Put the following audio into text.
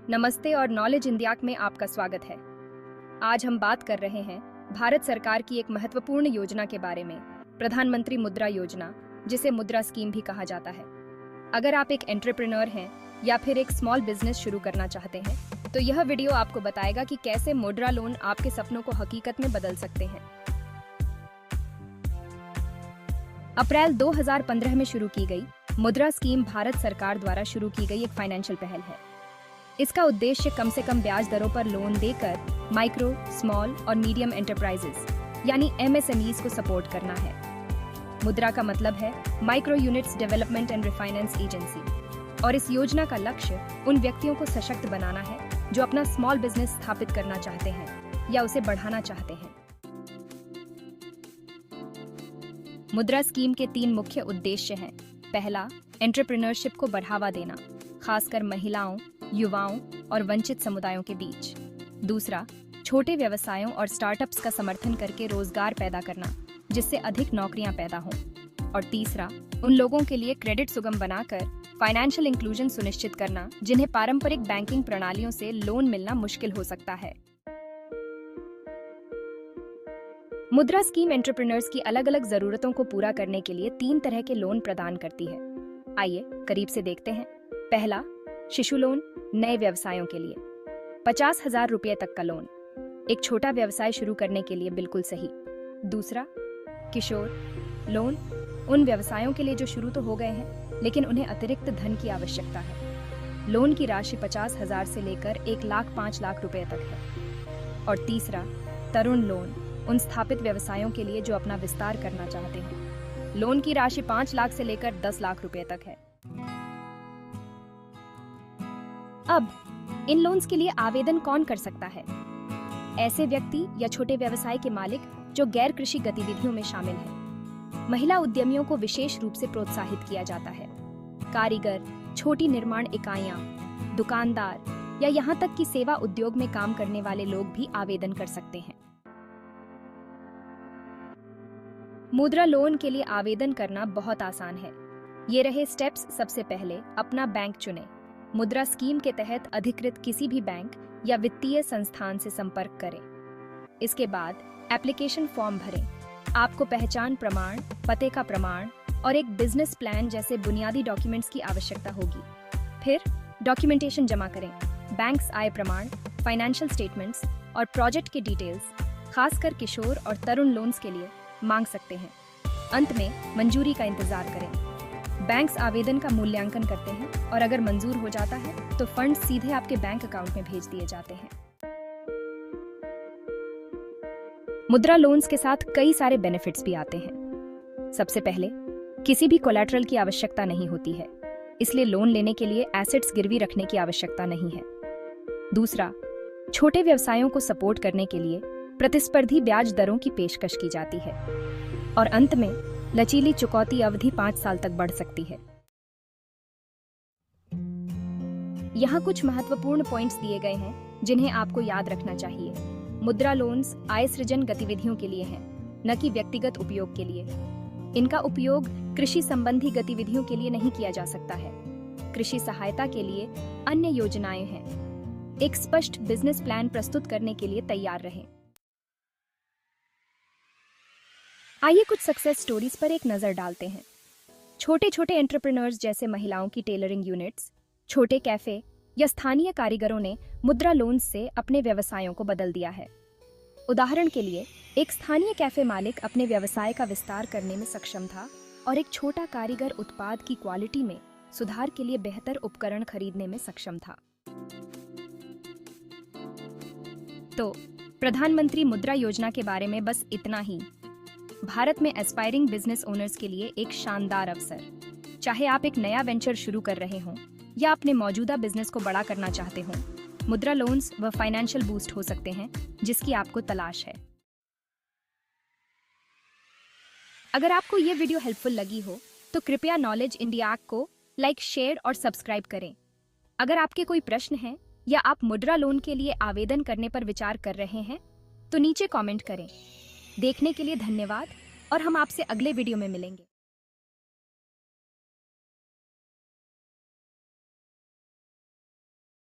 नमस्ते और knowledge India में आपका स्वागत है। आज हम बात कर रहे हैं भारत सरकार की एक महत्वपूर्ण योजना के बारे में, प्रधानमंत्री मुद्रा योजना, जिसे मुद्रा स्कीम भी कहा जाता है। अगर आप एक एंटरप्रेन्योर हैं या फिर एक स्मॉल बिजनेस शुरू करना चाहते हैं, तो यह वीडियो आपको बताएगा कि कैसे मुद्रा लोन आपके सपनों को हकीकत में बदल सकते हैं। अप्रैल 2015 में शुरू की गई मुद्रा स्कीम भारत सरकार द्वारा शुरू की गई एक फाइनेंशियल पहल है। इसका उद्देश्य कम से कम ब्याज दरों पर लोन देकर माइक्रो, स्मॉल और मीडियम एंटरप्राइजेस यानी MSMEs को सपोर्ट करना है। मुद्रा का मतलब है micro units development and refinance agency, और इस योजना का लक्ष्य उन व्यक्तियों को सशक्त बनाना है जो अपना स्मॉल बिजनेस स्थापित करना चाहते हैं या उसे बढ़ाना चाहते हैं। मुद्रा स्कीम के 3 मुख्य उद्देश्य हैं। पहला, एंटरप्रेन्योरशिप को बढ़ावा देना, खासकर महिलाओं, युवाओं और वंचित समुदायों के बीच। दूसरा, छोटे व्यवसायों और स्टार्टअप्स का समर्थन करके रोजगार पैदा करना, जिससे अधिक नौकरियां पैदा हों। और तीसरा, उन लोगों के लिए क्रेडिट सुगम बनाकर फाइनेंशियल इंक्लूजन सुनिश्चित करना जिन्हें पारंपरिक बैंकिंग प्रणालियों से लोन मिलना मुश्किल हो सकता है। मुद्रा स्कीम एंटरप्रेन्योर्स की अलग अलग जरूरतों को पूरा करने के लिए 3 तरह के लोन प्रदान करती है। आइए करीब से देखते हैं। पहला, शिशु लोन, नए व्यवसायों के लिए 50,000 रुपये तक का लोन, एक छोटा व्यवसाय शुरू करने के लिए बिल्कुल सही। दूसरा, किशोर लोन, उन व्यवसायों के लिए जो शुरू तो हो गए हैं लेकिन उन्हें अतिरिक्त धन की आवश्यकता है। लोन की राशि 50,000 से लेकर 1,05,00,000 रुपये तक है। और तीसरा, तरुण लोन, उन स्थापित व्यवसायों के लिए जो अपना विस्तार करना चाहते हैं। लोन की राशि 5 लाख से लेकर 10 लाख रुपए तक है। अब इन लोन्स के लिए आवेदन कौन कर सकता है? ऐसे व्यक्ति या छोटे व्यवसाय के मालिक जो गैर कृषि गतिविधियों में शामिल हैं। महिला उद्यमियों को विशेष रूप से प्रोत्साहित किया जाता है। कारीगर, छोटी निर्माण इकाइयां, दुकानदार या यहाँ तक कि सेवा उद्योग में काम करने वाले लोग भी आवेदन कर सकते हैं। मुद्रा लोन के लिए आवेदन करना बहुत आसान है। ये रहे स्टेप्स। सबसे पहले अपना बैंक चुनें। मुद्रा स्कीम के तहत अधिकृत किसी भी बैंक या वित्तीय संस्थान से संपर्क करें। इसके बाद एप्लीकेशन फॉर्म भरें। आपको पहचान प्रमाण, पते का प्रमाण और एक बिजनेस प्लान जैसे बुनियादी डॉक्यूमेंट्स की आवश्यकता होगी। फिर डॉक्यूमेंटेशन जमा करें। बैंक्स आय प्रमाण, फाइनेंशियल स्टेटमेंट्स और प्रोजेक्ट के डिटेल्स, खासकर किशोर और तरुण लोन्स के लिए मांग सकते हैं। अंत में मंजूरी का इंतजार करें। बैंक्स आवेदन का मूल्यांकन करते हैं और अगर मंजूर हो जाता है तो फंड सीधे आपके बैंक अकाउंट में भेज दिए जाते हैं। मुद्रा लोन्स के साथ कई सारे बेनिफिट्स भी आते हैं। सबसे पहले, किसी भी कोलैटरल की आवश्यकता नहीं होती है, इसलिए लोन लेने के लिए एसेट्स गिरवी रखने की आवश्यकता नहीं है। दूसरा, छोटे व्यवसायों को सपोर्ट करने के लिए प्रतिस्पर्धी ब्याज दरों की पेशकश की जाती है। और अंत में, लचीली चुकौती अवधि 5 साल तक बढ़ सकती है। यहाँ कुछ महत्वपूर्ण पॉइंट्स दिए गए हैं जिन्हें आपको याद रखना चाहिए। मुद्रा लोन्स आय सृजन गतिविधियों के लिए हैं, न कि व्यक्तिगत उपयोग के लिए। इनका उपयोग कृषि संबंधी गतिविधियों के लिए नहीं किया जा सकता है। कृषि सहायता के लिए अन्य योजनाएं हैं। एक स्पष्ट बिजनेस प्लान प्रस्तुत करने के लिए तैयार रहें। आइए कुछ सक्सेस स्टोरीज पर एक नजर डालते हैं। छोटे छोटे एंटरप्रेन्योर्स जैसे महिलाओं की टेलरिंग यूनिट्स, छोटे कैफे या स्थानीय कारीगरों ने मुद्रा लोन्स से अपने व्यवसायों को बदल दिया है। उदाहरण के लिए, एक स्थानीय कैफे मालिक अपने व्यवसाय का विस्तार करने में सक्षम था और एक छोटा कारीगर उत्पाद की क्वालिटी में सुधार के लिए बेहतर उपकरण खरीदने में सक्षम था। तो प्रधानमंत्री मुद्रा योजना के बारे में बस इतना ही। भारत में एस्पायरिंग बिजनेस ओनर्स के लिए एक शानदार अवसर। चाहे आप एक नया वेंचर शुरू कर रहे हों या अपने मौजूदा बिजनेस को बड़ा करना चाहते हों, मुद्रा लोन्स व फाइनेंशियल बूस्ट हो सकते हैं जिसकी आपको तलाश है। अगर आपको ये वीडियो हेल्पफुल लगी हो तो कृपया नॉलेज इंडिया को लाइक, शेयर और सब्सक्राइब करें। अगर आपके कोई प्रश्न हैं या आप मुद्रा लोन के लिए आवेदन करने पर विचार कर रहे हैं तो नीचे कमेंट करें। देखने के लिए धन्यवाद और हम आपसे अगले वीडियो में मिलेंगे।